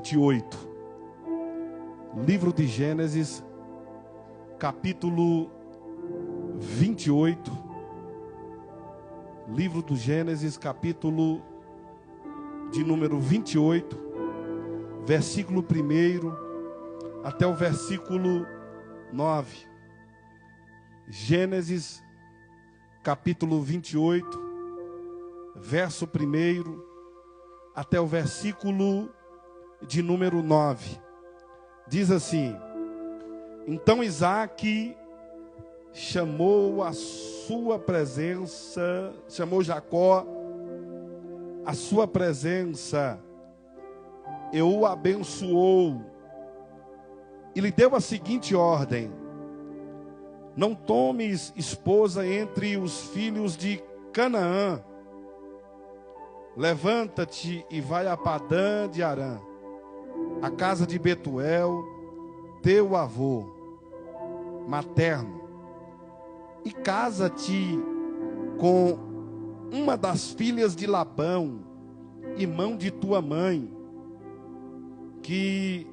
28. Livro de Gênesis, capítulo 28. Livro do Gênesis, capítulo de número 28, versículo 1 até o versículo 9. Gênesis, capítulo 28, verso 1 até o versículo de número 9. Diz assim: Então Isaque chamou a sua presença, chamou Jacó a sua presença, e o abençoou, e lhe deu a seguinte ordem: Não tomes esposa entre os filhos de Canaã. Levanta-te e vai a Padã de Arã, a casa de Betuel, teu avô materno, e casa-te com uma das filhas de Labão, irmão de tua mãe, que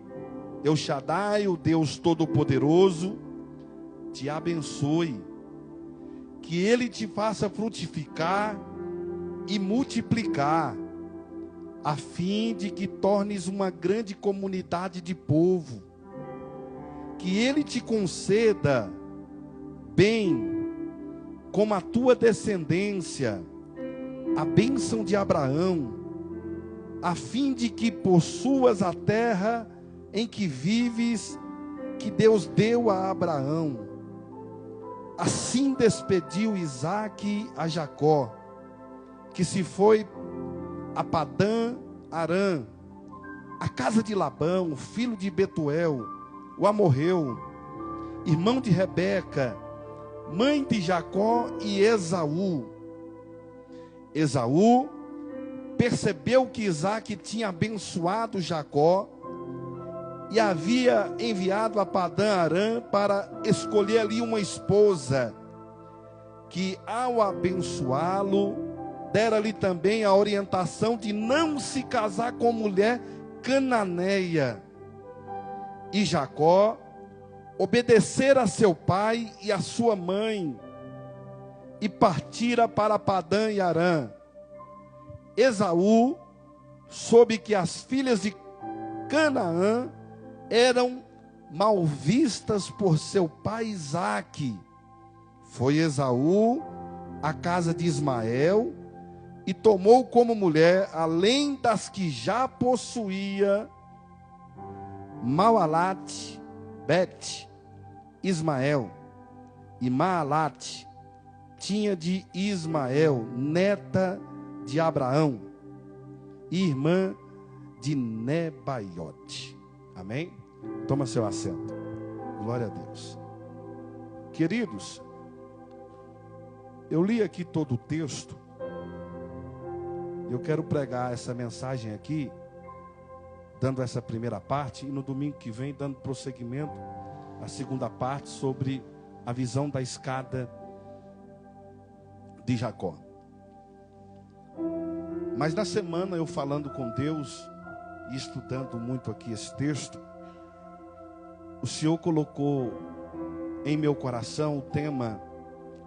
El Shaddai, o Deus Todo-Poderoso, te abençoe, que Ele te faça frutificar e multiplicar, a fim de que tornes uma grande comunidade de povo, que Ele te conceda bem, como a tua descendência, a bênção de Abraão, a fim de que possuas a terra em que vives, que Deus deu a Abraão. Assim despediu Isaque a Jacó, que se foi a Padã Arã, a casa de Labão, filho de Betuel, o amorreu, irmão de Rebeca, mãe de Jacó e Esaú. Esaú percebeu que Isaque tinha abençoado Jacó e havia enviado a Padã Arã para escolher ali uma esposa, que ao abençoá-lo, dera-lhe também a orientação de não se casar com mulher cananeia. E Jacó obedecera a seu pai e a sua mãe, e partira para Padã e Arã. Esaú soube que as filhas de Canaã eram mal vistas por seu pai Isaque. Foi Esaú à casa de Ismael e tomou como mulher, além das que já possuía, Maalate, Bet, Ismael e Maalate, tinha de Ismael, neta de Abraão, irmã de Nebaiote. Amém? Toma seu assento. Glória a Deus. Queridos, eu li aqui todo o texto. Eu quero pregar essa mensagem aqui, dando essa primeira parte, e no domingo que vem, dando prosseguimento à segunda parte, sobre a visão da escada de Jacó. Mas na semana, eu falando com Deus e estudando muito aqui esse texto, o Senhor colocou em meu coração o tema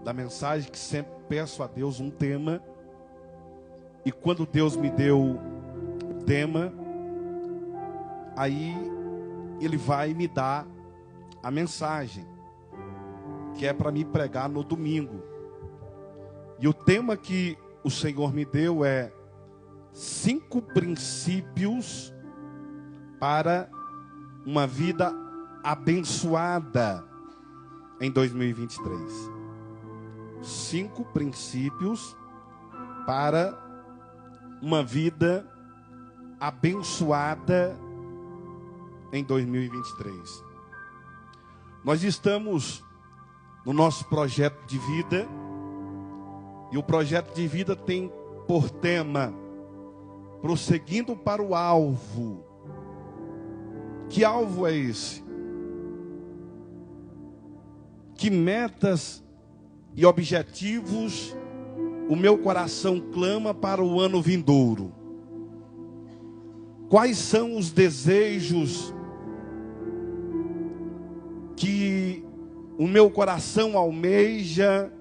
da mensagem, que sempre peço a Deus um tema. E quando Deus me deu o tema, aí Ele vai me dar a mensagem, que é para me pregar no domingo. E o tema que o Senhor me deu é 5 princípios para uma vida abençoada em 2023. 5 princípios para uma vida abençoada em 2023. Nós estamos no nosso projeto de vida, e o projeto de vida tem por tema prosseguindo para o alvo. Que alvo é esse? Que metas e objetivos o meu coração clama para o ano vindouro? quais são os desejos que o meu coração almeja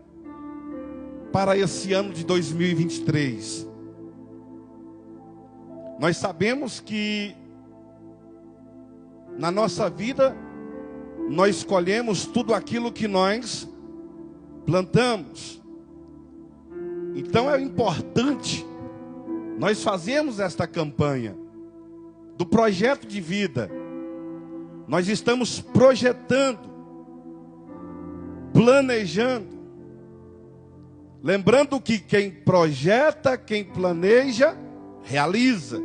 para esse ano de 2023. Nós sabemos que na nossa vida nós escolhemos tudo aquilo que nós plantamos. Então é importante nós fazermos esta campanha do projeto de vida. Nós estamos projetando, planejando. Lembrando que quem projeta, quem planeja, realiza.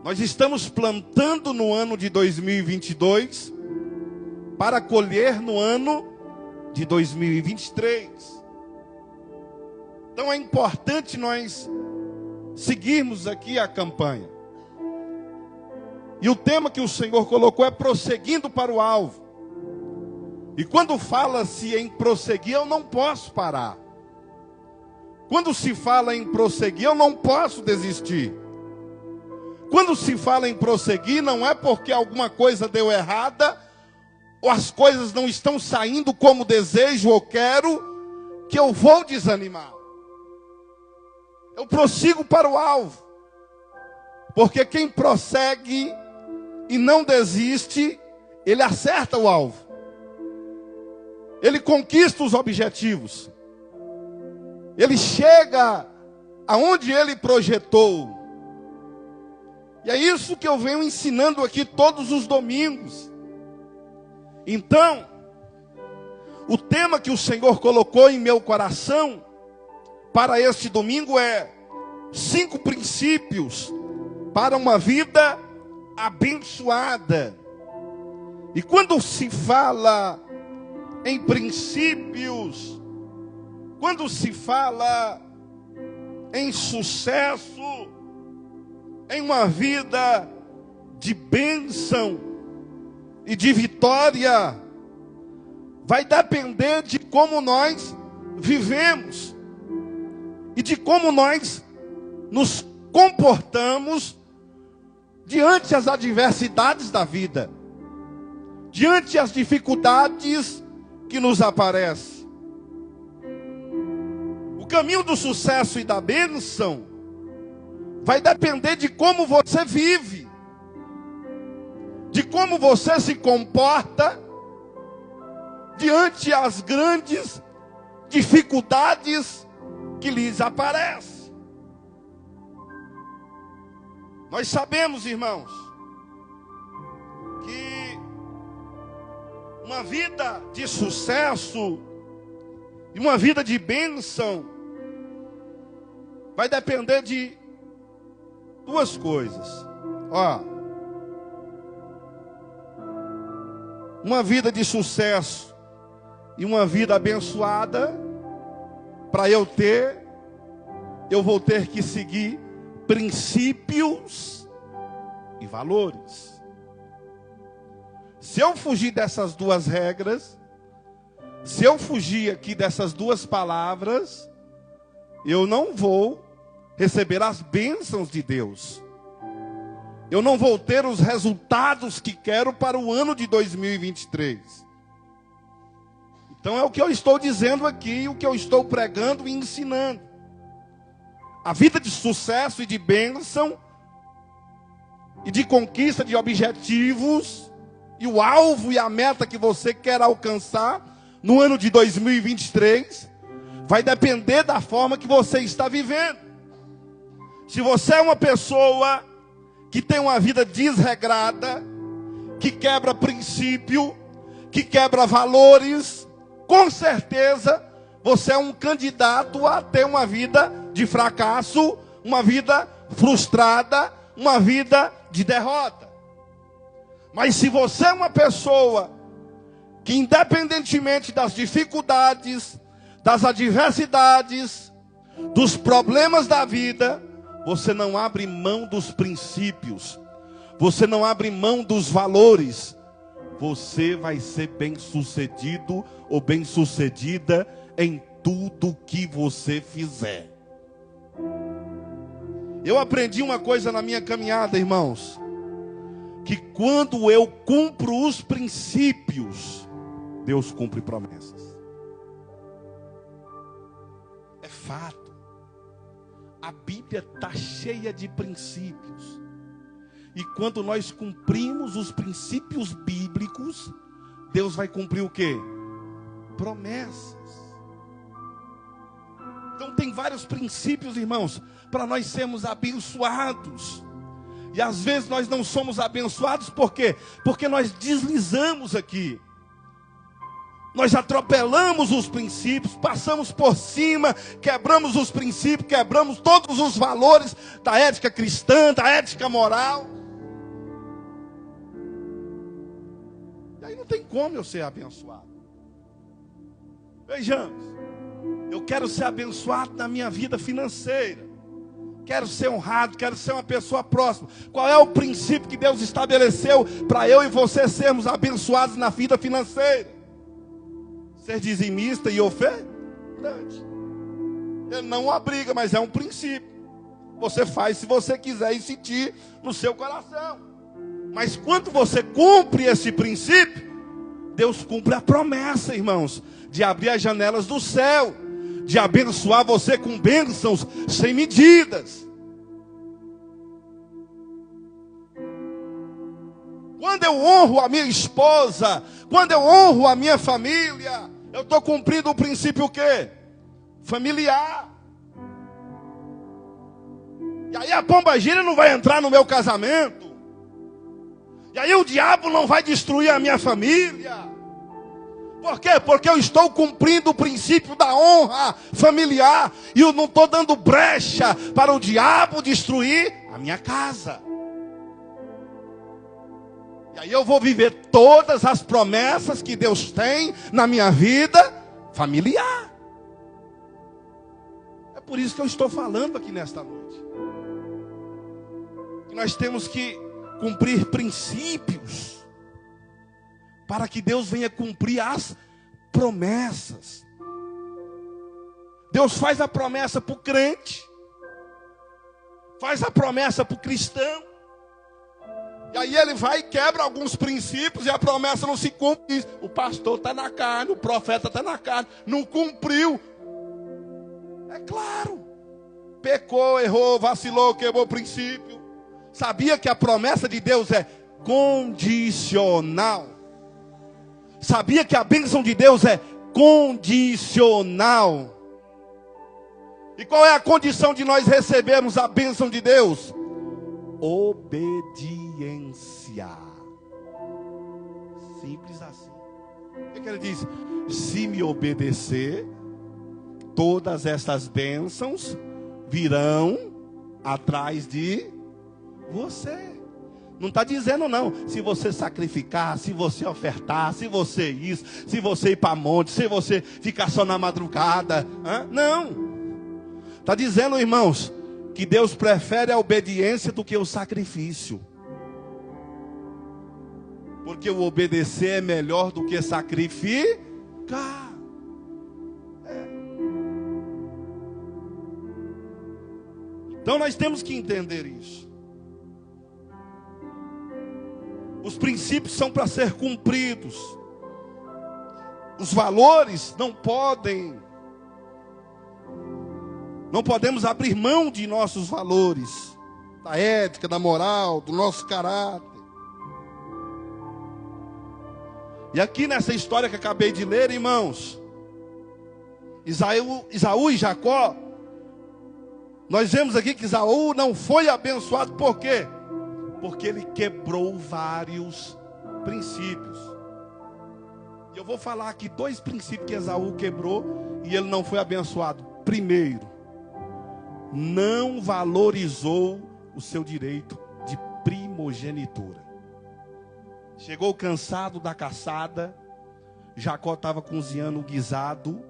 Nós estamos plantando no ano de 2022 para colher no ano de 2023. Então é importante nós seguirmos aqui a campanha. E o tema que o Senhor colocou é prosseguindo para o alvo. E quando fala-se em prosseguir, eu não posso parar. Quando se fala em prosseguir, eu não posso desistir. Quando se fala em prosseguir, não é porque alguma coisa deu errada, ou as coisas não estão saindo como desejo ou quero, que eu vou desanimar. Eu prossigo para o alvo. Porque quem prossegue e não desiste, ele acerta o alvo. Ele conquista os objetivos. Ele chega aonde ele projetou. E é isso que eu venho ensinando aqui todos os domingos. Então, o tema que o Senhor colocou em meu coração para este domingo é 5 princípios para uma vida abençoada. E quando se fala em princípios, quando se fala em sucesso, em uma vida de bênção e de vitória, vai depender de como nós vivemos e de como nós nos comportamos diante as adversidades da vida, diante as dificuldades que nos aparecem. O caminho do sucesso e da bênção vai depender de como você vive, de como você se comporta diante as grandes dificuldades que lhes aparecem. Nós sabemos, irmãos, que uma vida de sucesso e uma vida de bênção vai depender de 2 coisas. Uma vida de sucesso e uma vida abençoada, para eu ter, eu vou ter que seguir princípios e valores. Se eu fugir dessas 2 regras, se eu fugir aqui dessas 2 palavras, eu não vou receber as bênçãos de Deus. Eu não vou ter os resultados que quero para o ano de 2023. Então é o que eu estou dizendo aqui, o que eu estou pregando e ensinando. A vida de sucesso e de bênção e de conquista de objetivos e o alvo e a meta que você quer alcançar no ano de 2023 vai depender da forma que você está vivendo. Se você é uma pessoa que tem uma vida desregrada, que quebra princípio, que quebra valores, com certeza você é um candidato a ter uma vida de fracasso, uma vida frustrada, uma vida de derrota. Mas se você é uma pessoa que, independentemente das dificuldades, das adversidades, dos problemas da vida, você não abre mão dos princípios, você não abre mão dos valores, você vai ser bem-sucedido ou bem-sucedida em tudo que você fizer. Eu aprendi uma coisa na minha caminhada, irmãos, que quando eu cumpro os princípios, Deus cumpre promessas. É fato. A Bíblia está cheia de princípios. E quando nós cumprimos os princípios bíblicos, Deus vai cumprir o quê? Promessas. Então tem vários princípios, irmãos, para nós sermos abençoados. E às vezes nós não somos abençoados, por quê? Porque nós deslizamos aqui. Nós atropelamos os princípios, passamos por cima, quebramos os princípios, quebramos todos os valores da ética cristã, da ética moral. E aí não tem como eu ser abençoado. Vejamos, eu quero ser abençoado na minha vida financeira. Quero ser honrado, quero ser uma pessoa próxima. Qual é o princípio que Deus estabeleceu para eu e você sermos abençoados na vida financeira? Ser dizimista e ofertante. Ele não obriga, mas é um princípio. Você faz se você quiser e sentir no seu coração. Mas quando você cumpre esse princípio, Deus cumpre a promessa, irmãos, de abrir as janelas do céu, de abençoar você com bênçãos sem medidas. Quando eu honro a minha esposa, quando eu honro a minha família, eu estou cumprindo o princípio o quê? Familiar. E aí a pombagira não vai entrar no meu casamento. E aí o diabo não vai destruir a minha família. Por quê? Porque eu estou cumprindo o princípio da honra familiar. E eu não estou dando brecha para o diabo destruir a minha casa. E aí eu vou viver todas as promessas que Deus tem na minha vida familiar. É por isso que eu estou falando aqui nesta noite. Que nós temos que cumprir princípios para que Deus venha cumprir as promessas. Deus faz a promessa para o crente, faz a promessa para o cristão, e aí ele vai e quebra alguns princípios e a promessa não se cumpre. O pastor está na carne, o profeta está na carne, não cumpriu. É claro, pecou, errou, vacilou, quebrou o princípio. Sabia que a promessa de Deus é condicional? Sabia que a bênção de Deus é condicional? E qual é a condição de nós recebermos a bênção de Deus? Obediência. Simples assim. O que ele diz? Se me obedecer, todas essas bênçãos virão atrás de você. Não está dizendo não, se você sacrificar, se você ofertar, se você isso, se você ir para monte, se você ficar só na madrugada. Não. Está dizendo, irmãos, que Deus prefere a obediência do que o sacrifício. Porque o obedecer é melhor do que sacrificar. Então nós temos que entender isso. Os princípios são para ser cumpridos. Os valores não podemos abrir mão de nossos valores, da ética, da moral, do nosso caráter. E aqui nessa história que acabei de ler, irmãos, Esaú e Jacó, nós vemos aqui que Esaú não foi abençoado, por quê? Porque ele quebrou vários princípios. E eu vou falar aqui 2 princípios que Esaú quebrou e ele não foi abençoado. Primeiro, não valorizou o seu direito de primogenitura. Chegou cansado da caçada, Jacó estava cozinhando um guisado,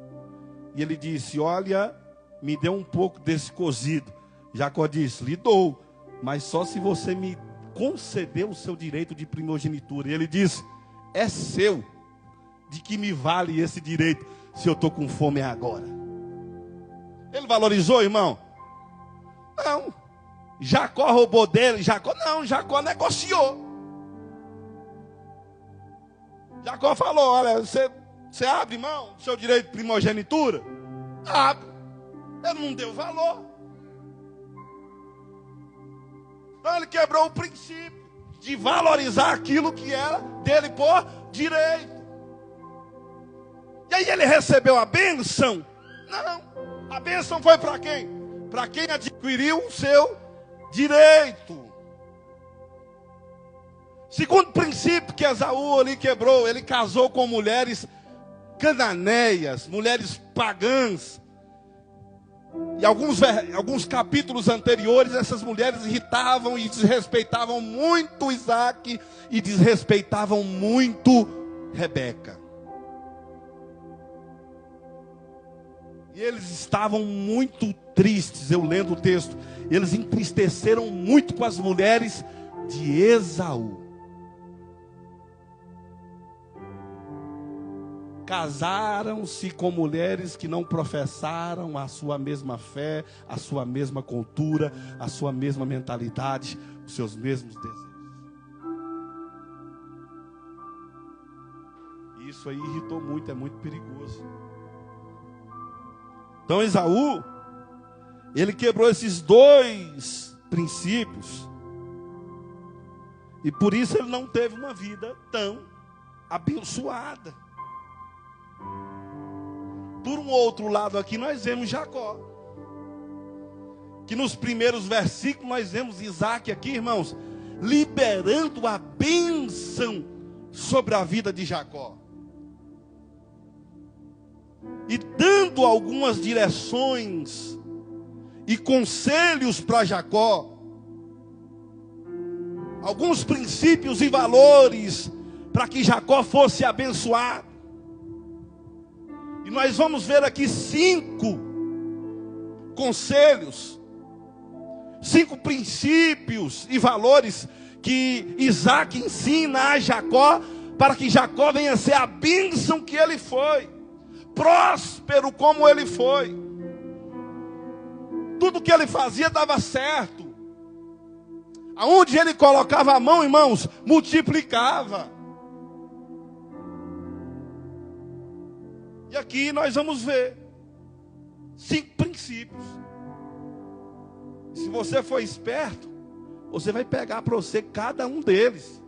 e ele disse, olha, me dê um pouco desse cozido. Jacó disse, lhe dou, mas só se você me conceder o seu direito de primogenitura. E ele disse, é seu, de que me vale esse direito, se eu estou com fome agora. Ele valorizou, irmão? Não. Jacó roubou dele. Jacó negociou. Jacó falou: olha, você abre mão do seu direito de primogenitura? Abre. Ele não deu valor. Então ele quebrou o princípio de valorizar aquilo que era dele por direito. E aí ele recebeu a bênção? Não. A bênção foi para quem? Para quem adquiriu o seu direito. Segundo princípio que Esaú ali quebrou, ele casou com mulheres cananeias, mulheres pagãs. E alguns capítulos anteriores, essas mulheres irritavam e desrespeitavam muito Isaac e desrespeitavam muito Rebeca. E eles estavam muito tristes, eu lendo o texto. Eles entristeceram muito com as mulheres de Esaú. Casaram-se com mulheres que não professaram a sua mesma fé, a sua mesma cultura, a sua mesma mentalidade, os seus mesmos desejos. E isso aí irritou muito, é muito perigoso. Então Esaú, ele quebrou esses dois princípios. E por isso ele não teve uma vida tão abençoada. Por um outro lado aqui nós vemos Jacó. Que nos primeiros versículos nós vemos Isaac aqui, irmãos, liberando a bênção sobre a vida de Jacó. E dando algumas direções e conselhos para Jacó. Alguns princípios e valores para que Jacó fosse abençoado. E nós vamos ver aqui 5 conselhos, 5 princípios e valores que Isaac ensina a Jacó, para que Jacó venha a ser a bênção que ele foi, próspero como ele foi. Tudo que ele fazia dava certo. Aonde ele colocava a mão, irmãos, multiplicava. E aqui nós vamos ver 5 princípios. Se você for esperto, você vai pegar para você cada um deles.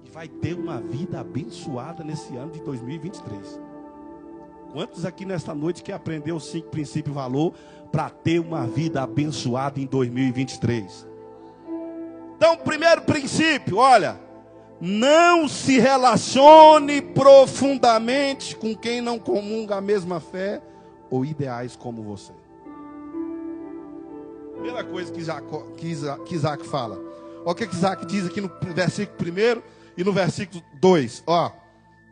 E vai ter uma vida abençoada nesse ano de 2023. Quantos aqui nesta noite que aprendeu os 5 princípios e valor para ter uma vida abençoada em 2023? Então, primeiro princípio, olha. Não se relacione profundamente com quem não comunga a mesma fé ou ideais como você. Primeira coisa que Isaac fala. Olha o que Isaac diz aqui no versículo 1 e no versículo 2. Ó,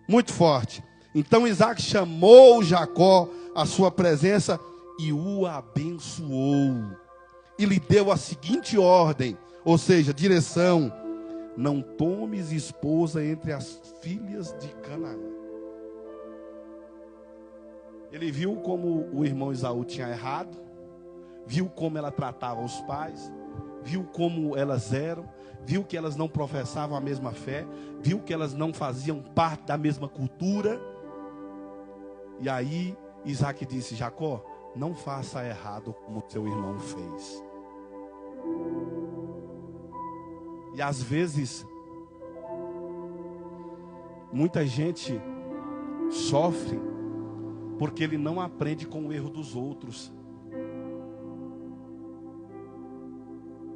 muito forte. Então Isaac chamou Jacó à sua presença e o abençoou. E lhe deu a seguinte ordem, ou seja, direção: não tomes esposa entre as filhas de Canaã. Ele viu como o irmão Esaú tinha errado, viu como ela tratava os pais, viu como elas eram, viu que elas não professavam a mesma fé, viu que elas não faziam parte da mesma cultura. E aí Isaac disse: Jacó, não faça errado como seu irmão fez. E às vezes, muita gente sofre porque ele não aprende com o erro dos outros.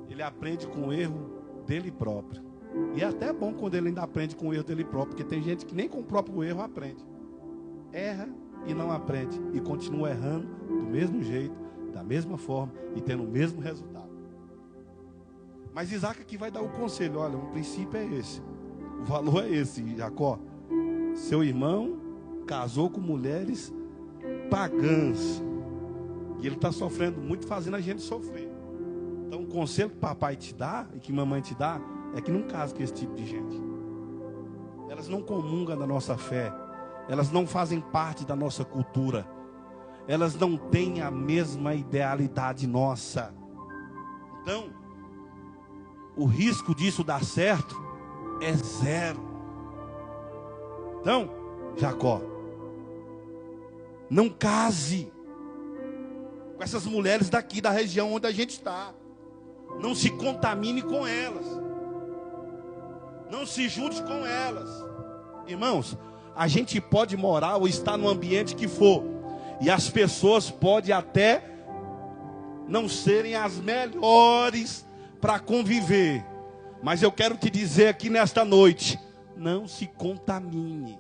Ele aprende com o erro dele próprio. E é até bom quando ele ainda aprende com o erro dele próprio, porque tem gente que nem com o próprio erro aprende. Erra e não aprende, e continua errando do mesmo jeito, da mesma forma, e tendo o mesmo resultado. Mas Isaac aqui vai dar o conselho: olha, o princípio é esse, o valor é esse, Jacó. Seu irmão casou com mulheres pagãs, e ele está sofrendo muito, fazendo a gente sofrer. Então o conselho que papai te dá, e que mamãe te dá, é que não case com esse tipo de gente. Elas não comungam da nossa fé, elas não fazem parte da nossa cultura, elas não têm a mesma idealidade nossa. Então, o risco disso dar certo é zero. Então, Jacó, não case com essas mulheres daqui da região onde a gente está. Não se contamine com elas. Não se junte com elas. Irmãos, a gente pode morar ou estar no ambiente que for, e as pessoas podem até não serem as melhores para conviver, mas eu quero te dizer aqui nesta noite: não se contamine.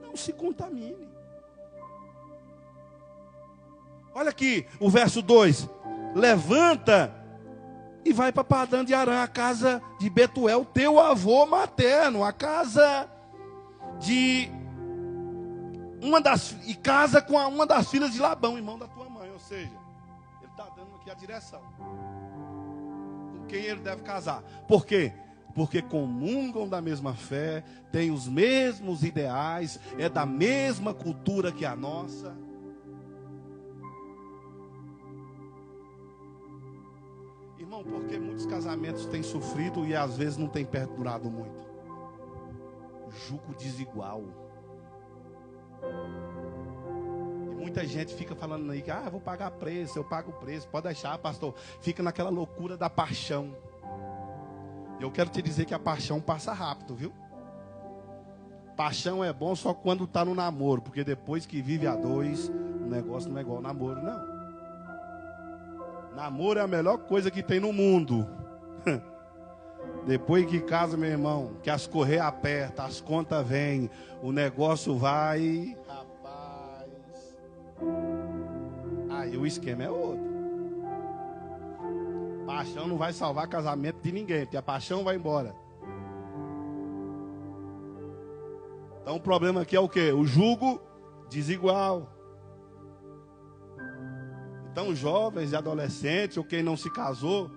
Não se contamine. Olha aqui o verso 2: levanta e vai para Padã de Arã, a casa de Betuel, teu avô materno, a casa de e casa com uma das filhas de Labão, irmão da tua mãe. Ou seja, ele está dando aqui a direção com quem ele deve casar. Por quê? Porque comungam da mesma fé, têm os mesmos ideais, é da mesma cultura que a nossa. Irmão, porque muitos casamentos têm sofrido e às vezes não têm perdurado muito. Jugo desigual. E muita gente fica falando aí que eu vou pagar preço, eu pago preço. Pode deixar, pastor. Fica naquela loucura da paixão. Eu quero te dizer que a paixão passa rápido, viu? Paixão é bom só quando está no namoro, porque depois que vive a dois, o negócio não é igual ao namoro, não. Namoro é a melhor coisa que tem no mundo. Depois que casa, meu irmão, que as correias apertam, as contas vêm, o negócio vai, rapaz. Aí o esquema é outro. Paixão não vai salvar casamento de ninguém, porque a paixão vai embora. Então o problema aqui é o quê? O jugo desigual. Então, jovens e adolescentes, ou quem não se casou,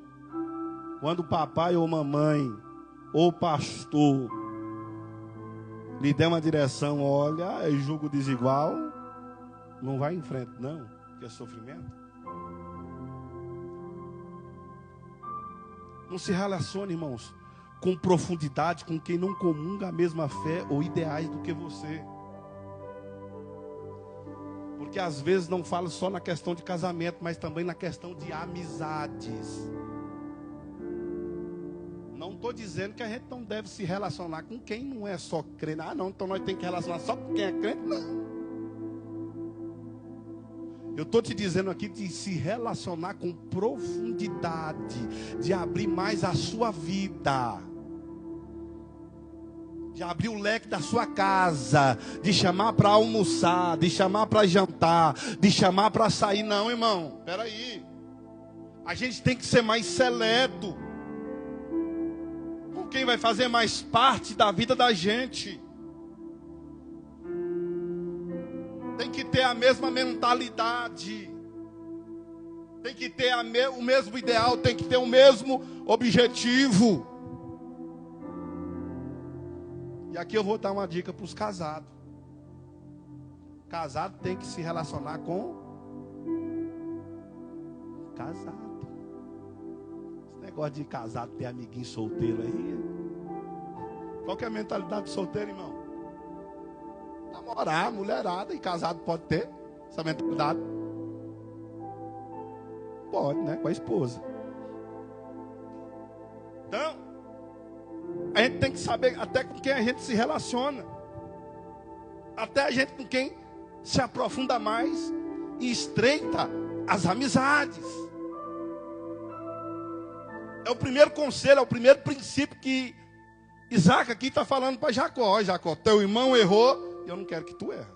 quando o papai ou mamãe, ou pastor, lhe der uma direção, olha, é jugo desigual, não vai em frente, não, porque é sofrimento. Não se relacione, irmãos, com profundidade com quem não comunga a mesma fé ou ideais do que você. Porque às vezes não falo só na questão de casamento, mas também na questão de amizades. Não estou dizendo que a gente não deve se relacionar com quem não é só crente. Não, então nós temos que relacionar só com quem é crente. Não. Eu estou te dizendo aqui de se relacionar com profundidade, de abrir mais a sua vida, de abrir o leque da sua casa, de chamar para almoçar, de chamar para jantar, de chamar para sair. Não, irmão, espera aí. A gente tem que ser mais seleto com quem vai fazer mais parte da vida da gente. Tem que ter a mesma mentalidade, tem que ter o mesmo ideal, tem que ter o mesmo objetivo. E aqui eu vou dar uma dica para os casados. Casado tem que se relacionar com casado. Esse negócio de casado ter amiguinho solteiro aí. Qual que é a mentalidade do solteiro, irmão? Namorar, mulherada, e casado pode ter essa mentalidade. Pode, né? Com a esposa. Então, a gente tem que saber até com quem a gente se relaciona. Até a gente com quem se aprofunda mais e estreita as amizades. É o primeiro conselho, é o primeiro princípio que Isaac aqui está falando para Jacó. Ó, Jacó, teu irmão errou e eu não quero que tu erre.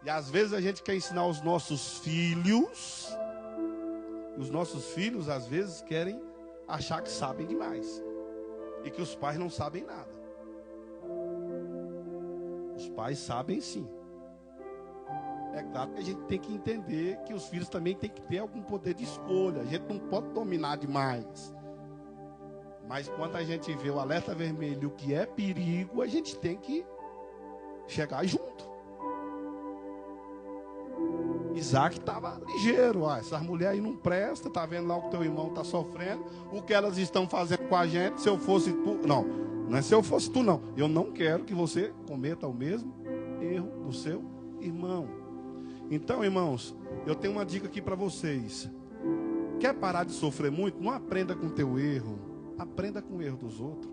E às vezes a gente quer ensinar os nossos filhos, e os nossos filhos às vezes querem achar que sabem demais e que os pais não sabem nada. Os pais sabem sim. É claro que a gente tem que entender que os filhos também têm que ter algum poder de escolha. A gente não pode dominar demais. Mas quando a gente vê o alerta vermelho, o que é perigo, a gente tem que chegar junto. Isaac estava ligeiro. Essas mulheres aí não prestam, tá vendo lá o que teu irmão está sofrendo, o que elas estão fazendo com a gente. Se eu fosse tu, não é se eu fosse tu, não. Eu não quero que você cometa o mesmo erro do seu irmão. Então, irmãos, eu tenho uma dica aqui para vocês. Quer parar de sofrer muito? Não aprenda com o teu erro, aprenda com o erro dos outros.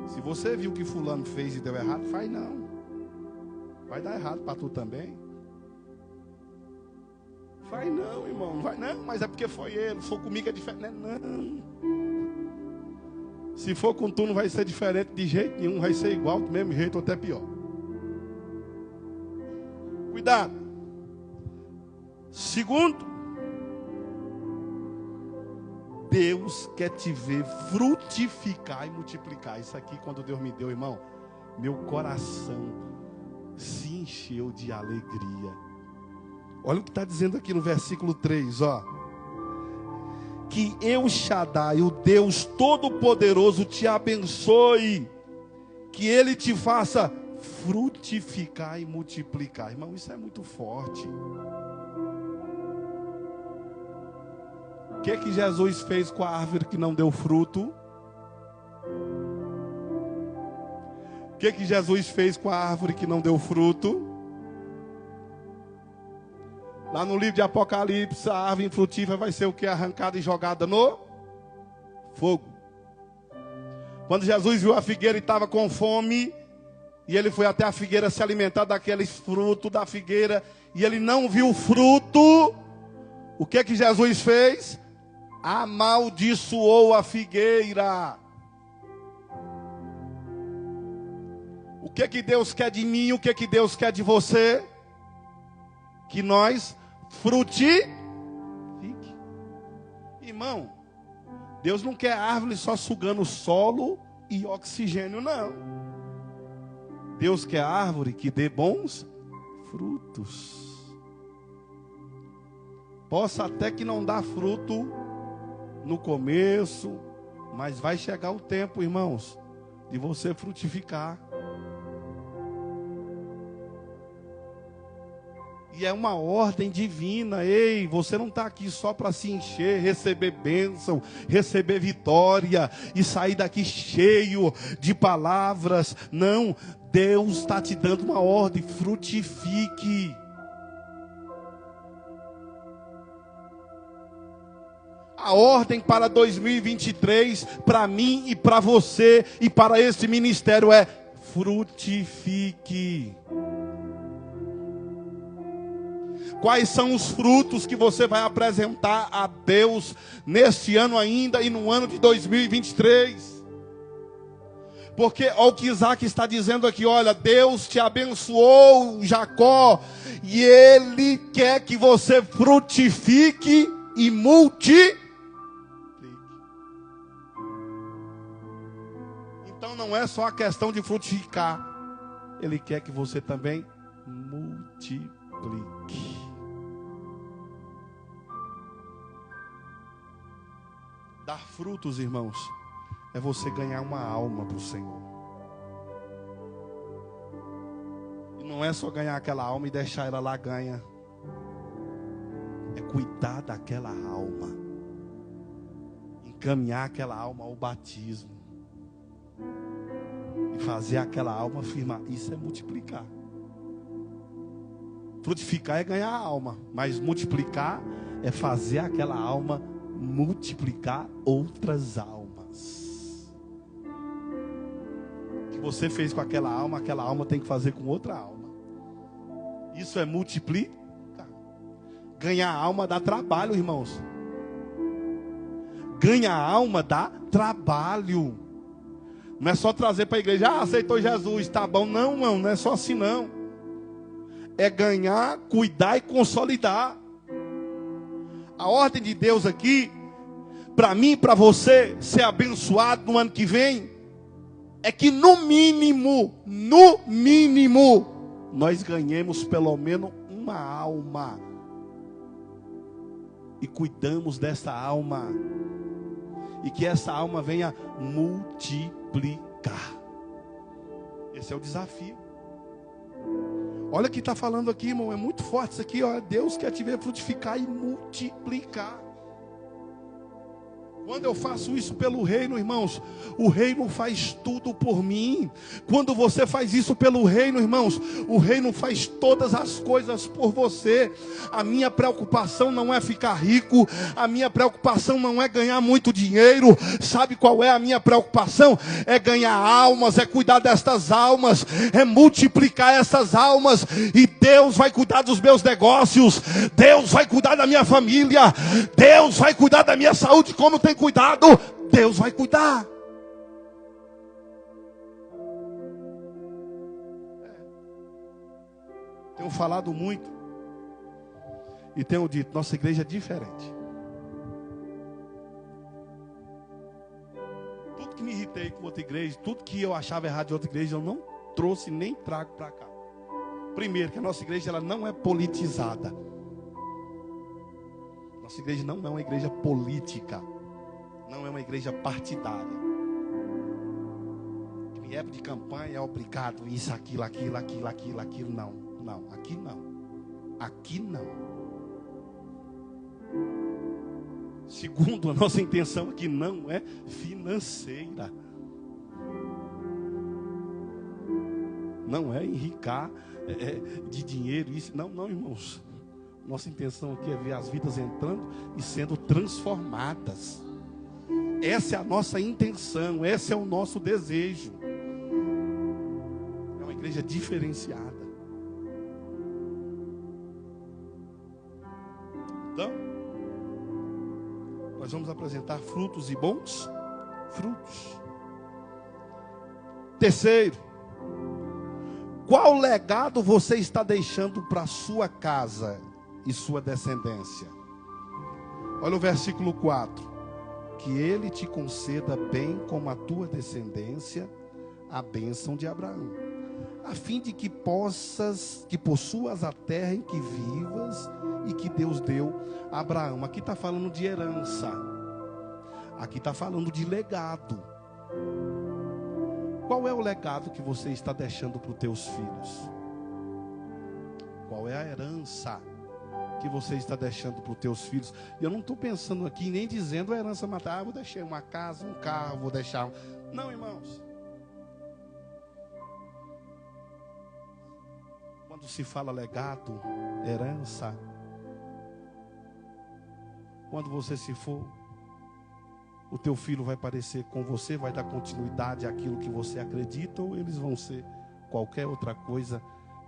Se você viu que fulano fez e deu errado, faz não. Vai dar errado para tu também. Vai não, irmão, vai não, mas é porque foi ele. Se for comigo é diferente, não. Se for com tu não vai ser diferente de jeito nenhum, vai ser igual do mesmo jeito ou até pior. Cuidado. Segundo, Deus quer te ver frutificar e multiplicar. Isso aqui, quando Deus me deu, irmão, meu coração se encheu de alegria. Olha o que está dizendo aqui no versículo 3, ó. Que El Shaddai, o Deus Todo-Poderoso, te abençoe. Que Ele te faça frutificar e multiplicar. Irmão, isso é muito forte. O que Jesus fez com a árvore que não deu fruto? O que Jesus fez com a árvore que não deu fruto? Lá no livro de Apocalipse, a árvore infrutífera vai ser o que? Arrancada e jogada no fogo. Quando Jesus viu a figueira e estava com fome, e ele foi até a figueira se alimentar daqueles frutos da figueira, e ele não viu o fruto, o que Jesus fez? Amaldiçoou a figueira. O que Deus quer de mim? O que Deus quer de você? Que nós frutifique. Irmão, Deus não quer árvore só sugando solo e oxigênio, não. Deus quer árvore que dê bons frutos. Possa até que não dá fruto no começo, mas vai chegar o tempo, irmãos, de você frutificar. E é uma ordem divina. Ei, você não está aqui só para se encher, receber bênção, receber vitória e sair daqui cheio de palavras. Não, Deus está te dando uma ordem, frutifique. A ordem para 2023, para mim e para você e para esse ministério é frutifique. Quais são os frutos que você vai apresentar a Deus neste ano ainda e no ano de 2023? Porque olha o que Isaac está dizendo aqui, olha, Deus te abençoou, Jacó, e Ele quer que você frutifique e multiplique. Então não é só a questão de frutificar, Ele quer que você também multiplique. Dar frutos, irmãos, é você ganhar uma alma para o Senhor. E não é só ganhar aquela alma e deixar ela lá ganha. É cuidar daquela alma. Encaminhar aquela alma ao batismo. E fazer aquela alma firmar. Isso é multiplicar. Frutificar é ganhar a alma. Mas multiplicar é fazer aquela alma multiplicar outras almas. O que você fez com aquela alma tem que fazer com outra alma. Isso é multiplicar. Ganhar alma dá trabalho, irmãos. Ganhar alma dá trabalho. Não é só trazer para a igreja, aceitou Jesus, tá bom. Não, não é só assim não. É ganhar, cuidar e consolidar. A ordem de Deus aqui, para mim e para você ser abençoado no ano que vem, é que no mínimo, nós ganhemos pelo menos uma alma. E cuidamos dessa alma. E que essa alma venha multiplicar. Esse é o desafio. Olha o que está falando aqui, irmão. É muito forte isso aqui. Ó. Deus quer te ver frutificar e multiplicar. Quando eu faço isso pelo reino, irmãos, o reino faz tudo por mim. Quando você faz isso pelo reino, irmãos, o reino faz todas as coisas por você. A minha preocupação não é ficar rico, a minha preocupação não é ganhar muito dinheiro. Sabe qual é a minha preocupação? É ganhar almas, é cuidar destas almas, é multiplicar essas almas. E Deus vai cuidar dos meus negócios, Deus vai cuidar da minha família, Deus vai cuidar da minha saúde, como tem cuidado, Deus vai cuidar. Tenho falado muito e tenho dito, nossa igreja é diferente. Tudo que me irritei com outra igreja, tudo que eu achava errado de outra igreja, eu não trouxe nem trago para cá. Primeiro, que a nossa igreja ela não é politizada. Nossa igreja não é uma igreja política. Não é uma igreja partidária. Em época de campanha é obrigado isso, aquilo. Não, não, aqui não. Aqui não. Segundo, a nossa intenção aqui não é financeira. Não é enricar de dinheiro. Isso. Não, não, irmãos. Nossa intenção aqui é ver as vidas entrando e sendo transformadas. Essa é a nossa intenção, esse é o nosso desejo. É uma igreja diferenciada. Então, nós vamos apresentar frutos e bons frutos. Terceiro, qual legado você está deixando para sua casa e sua descendência? Olha o versículo 4. Que ele te conceda bem como a tua descendência a bênção de Abraão, a fim de que possuas a terra em que vivas e que Deus deu a Abraão. Aqui está falando de herança, aqui está falando de legado. Qual é o legado que você está deixando para os teus filhos? Qual é a herança que você está deixando para os teus filhos? E eu não estou pensando aqui nem dizendo a herança material. Vou deixar uma casa, um carro, vou deixar... Não, irmãos. Quando se fala legado, herança, quando você se for, o teu filho vai parecer com você, vai dar continuidade àquilo que você acredita, ou eles vão ser qualquer outra coisa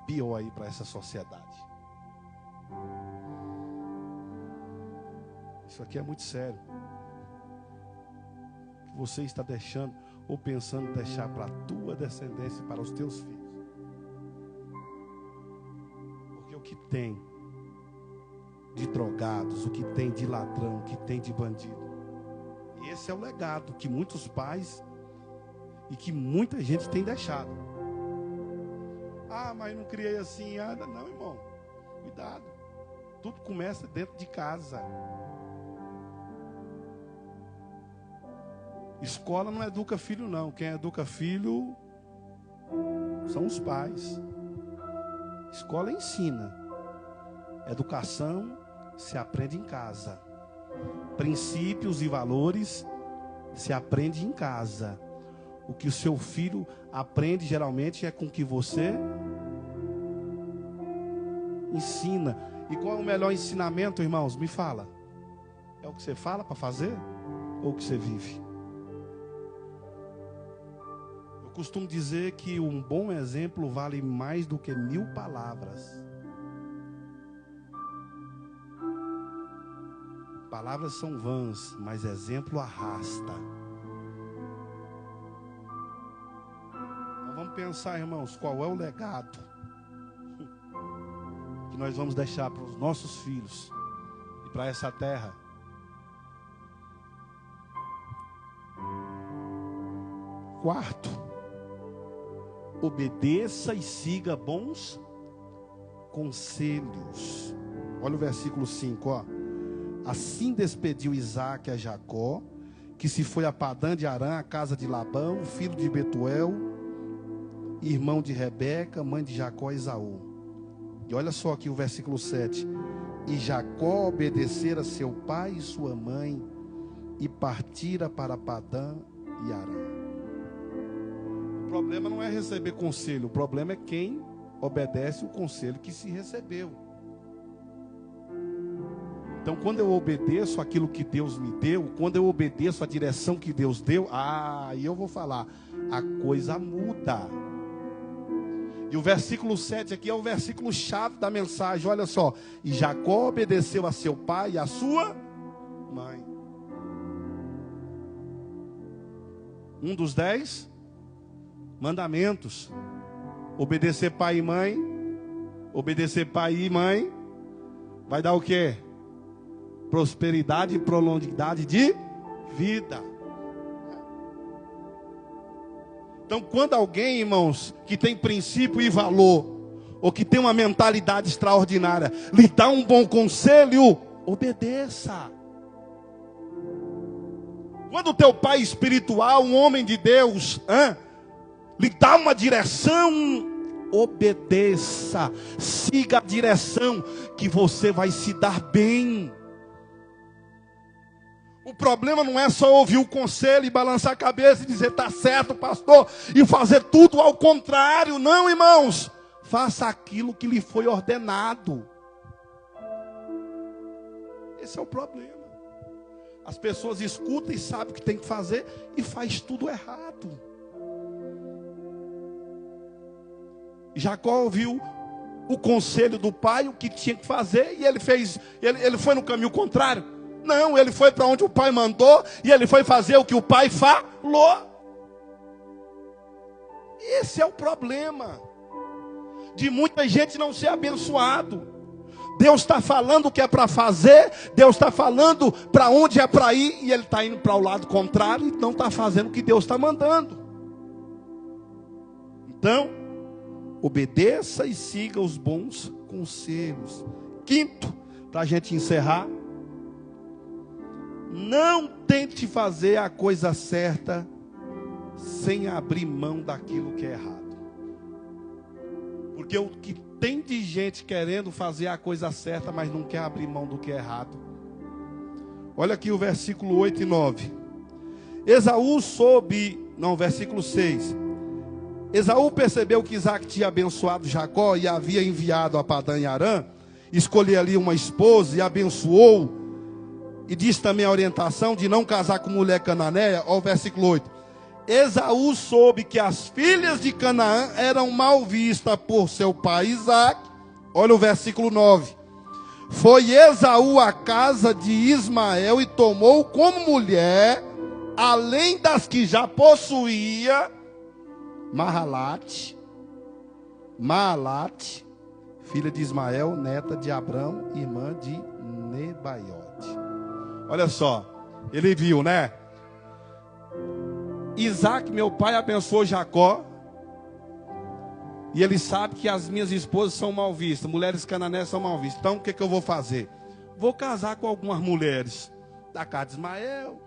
pior aí para essa sociedade. Isso aqui é muito sério. Que você está deixando ou pensando deixar para a tua descendência, para os teus filhos. Porque o que tem de drogados, o que tem de ladrão, o que tem de bandido, esse é o legado que muitos pais e que muita gente tem deixado. Ah, mas não criei assim. Ah, não, irmão. Cuidado. Tudo começa dentro de casa. Escola não educa filho, não. Quem educa filho são os pais. Escola ensina. Educação se aprende em casa. Princípios e valores se aprende em casa. O que o seu filho aprende geralmente é com o que você ensina. E qual é o melhor ensinamento, irmãos? Me fala. É o que você fala para fazer ou o que você vive? Eu costumo dizer que um bom exemplo vale mais do que 1000 palavras. Palavras são vãs, mas exemplo arrasta. Então vamos pensar, irmãos, qual é o legado que nós vamos deixar para os nossos filhos e para essa terra. Quarto, obedeça e siga bons conselhos. Olha o versículo 5, ó. Assim despediu Isaque a Jacó, que se foi a Padã de Arã, a casa de Labão, filho de Betuel, irmão de Rebeca, mãe de Jacó e Esaú. E olha só aqui o versículo 7. E Jacó obedecera seu pai e sua mãe, e partira para Padã e Arã. O problema não é receber conselho, o problema é quem obedece o conselho que se recebeu. Então, quando eu obedeço aquilo que Deus me deu, quando eu obedeço a direção que Deus deu, aí eu vou falar, a coisa muda. E o versículo 7 aqui é o versículo chave da mensagem, olha só. E Jacó obedeceu a seu pai e a sua mãe. Um dos 10 mandamentos. Obedecer pai e mãe. Obedecer pai e mãe. Vai dar o quê? Prosperidade e prolonguidade de vida. Então, quando alguém, irmãos, que tem princípio e valor, ou que tem uma mentalidade extraordinária, lhe dá um bom conselho, obedeça. Quando o teu pai espiritual, um homem de Deus, lhe dá uma direção, obedeça. Siga a direção, que você vai se dar bem. O problema não é só ouvir o conselho e balançar a cabeça e dizer, está certo, pastor, e fazer tudo ao contrário. Não, irmãos. Faça aquilo que lhe foi ordenado. Esse é o problema. As pessoas escutam e sabem o que tem que fazer e faz tudo errado. Jacó ouviu o conselho do pai, o que tinha que fazer, e ele fez, ele foi no caminho contrário. Não, ele foi para onde o pai mandou e ele foi fazer o que o pai falou. Esse é o problema de muita gente não ser abençoado. Deus está falando o que é para fazer, Deus está falando para onde é para ir, e ele está indo para o lado contrário e não está fazendo o que Deus está mandando. Então, obedeça e siga os bons conselhos. Quinto, para a gente encerrar, não tente fazer a coisa certa sem abrir mão daquilo que é errado. Porque o que tem de gente querendo fazer a coisa certa, mas não quer abrir mão do que é errado. Olha aqui o versículo 8 e 9. Versículo 6. Esaú percebeu que Isaac tinha abençoado Jacó e havia enviado a Padã e Arã. Escolheu ali uma esposa e abençoou. E diz também a orientação de não casar com mulher cananeia. Olha o versículo 8. Esaú soube que as filhas de Canaã eram mal vistas por seu pai Isaac. Olha o versículo 9. Foi Esaú à casa de Ismael e tomou como mulher, além das que já possuía, Mahalate, filha de Ismael, neta de Abrão, irmã de Nebaiote. Olha só, ele viu, né? Isaac, meu pai, abençoou Jacó. E ele sabe que as minhas esposas são mal vistas. Mulheres cananeias são mal vistas. Então o que eu vou fazer? Vou casar com algumas mulheres da casa de Ismael,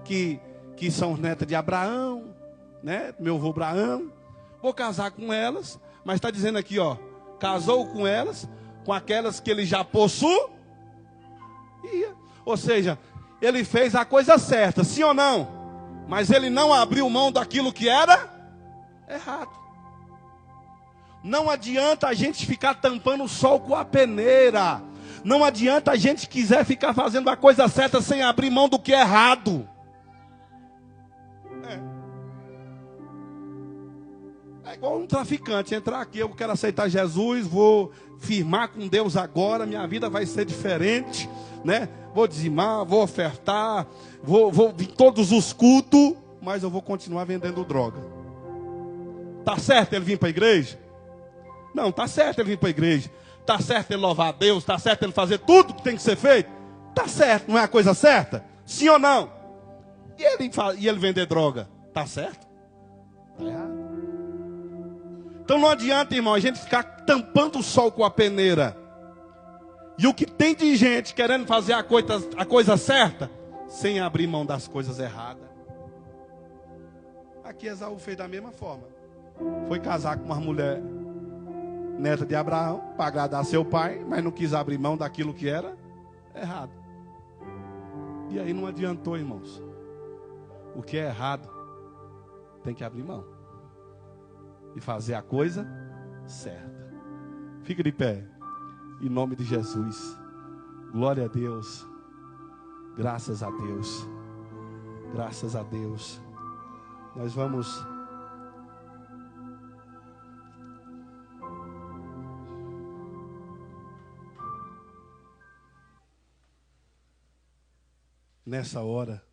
que são netas de Abraão, né? Meu avô Abraão. Vou casar com elas. Mas está dizendo aqui, ó, casou com elas, com aquelas que ele já possuía. Ou seja, ele fez a coisa certa, sim ou não? Mas ele não abriu mão daquilo que era errado. Não adianta a gente ficar tampando o sol com a peneira. Não adianta a gente quiser ficar fazendo a coisa certa sem abrir mão do que é errado. É igual um traficante entrar aqui, eu quero aceitar Jesus, vou firmar com Deus agora, minha vida vai ser diferente, né? Vou dizimar, vou ofertar, vou vir todos os cultos, mas eu vou continuar vendendo droga. Tá certo ele vir para a igreja? Não, tá certo ele vir para a igreja. Tá certo ele louvar a Deus, tá certo ele fazer tudo que tem que ser feito? Tá certo, não é a coisa certa? Sim ou não? E ele vender droga? Tá certo? Tá errado. Então não adianta, irmão, a gente ficar tampando o sol com a peneira. E o que tem de gente querendo fazer a coisa certa, sem abrir mão das coisas erradas. Aqui Esaú fez da mesma forma. Foi casar com uma mulher neta de Abraão, para agradar seu pai, mas não quis abrir mão daquilo que era errado. E aí não adiantou, irmãos. O que é errado, tem que abrir mão. E fazer a coisa certa. Fica de pé. Em nome de Jesus. Glória a Deus. Graças a Deus. Graças a Deus. Nós vamos... Nessa hora,